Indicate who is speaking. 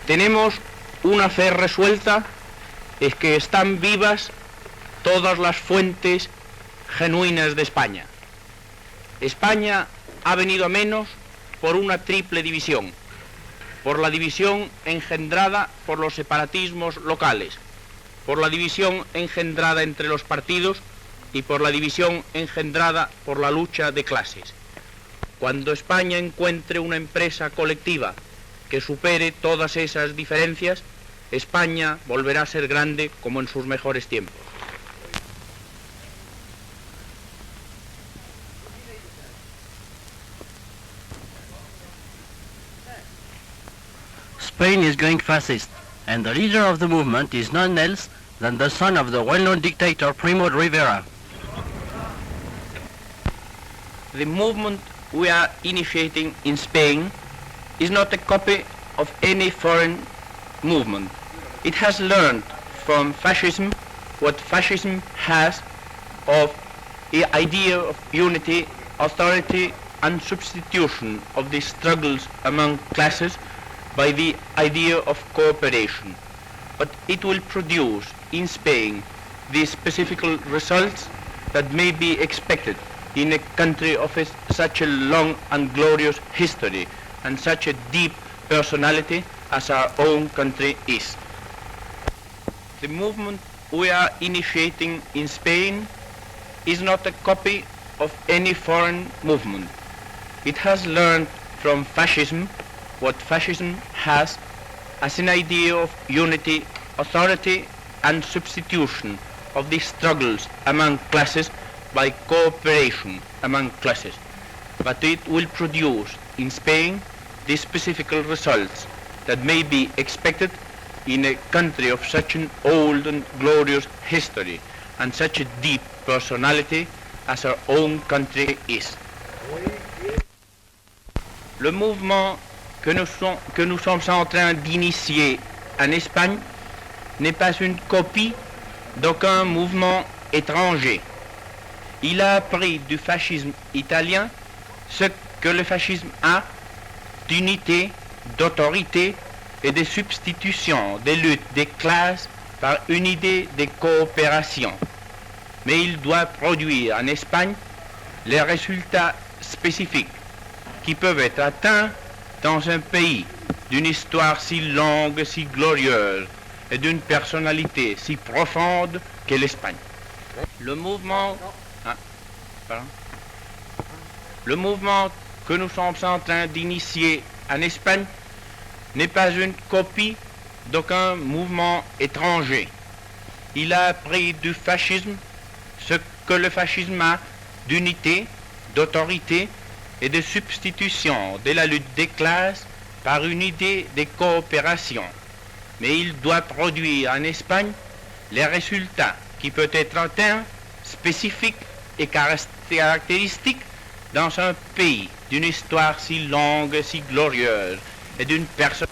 Speaker 1: Tenemos una fe resuelta, es que están vivas todas las fuentes genuinas de España. España ha venido a menos por una triple división, por la división engendrada por los separatismos locales, por la división engendrada entre los partidos y por la división engendrada por la lucha de clases. Cuando España encuentre una empresa colectiva que supere todas esas diferencias, España volverá a ser grande como en sus mejores tiempos.
Speaker 2: Spain is going fascist, and the leader of the movement is none else than the son of the well-known dictator Primo de Rivera.
Speaker 1: The movement we are initiating in Spain is not a copy of any foreign movement. It has learned from fascism what fascism has of the idea of unity, authority, and substitution of the struggles among classes by the idea of cooperation. But it will produce in Spain the specific results that may be expected in a country of such a long and glorious history and such a deep personality as our own country is. The movement we are initiating in Spain is not a copy of any foreign movement. It has learned from fascism what fascism has as an idea of unity, authority, and substitution of the struggles among classes by cooperation among classes. But it will produce in Spain the specific results that may be expected in a country of such an old and glorious history and such a deep personality as our own country is. Le mouvement que nous sommes en train d'initier en Espagne n'est pas une copie d'aucun mouvement étranger. Il a appris du fascisme italien ce que le fascisme a d'unité, d'autorité et de substitution des luttes des classes par une idée de coopération. Mais il doit produire en Espagne les résultats spécifiques qui peuvent être atteints dans un pays d'une histoire si longue, si glorieuse et d'une personnalité si profonde qu'est l'Espagne. Le mouvement que nous sommes en train d'initier en Espagne n'est pas une copie d'aucun mouvement étranger. Il a appris du fascisme ce que le fascisme a d'unité, d'autorité et de substitution de la lutte des classes par une idée de coopération. Mais il doit produire en Espagne les résultats qui peuvent être atteints, spécifiques et caractéristiques dans un pays d'une histoire si longue, si glorieuse et d'une personne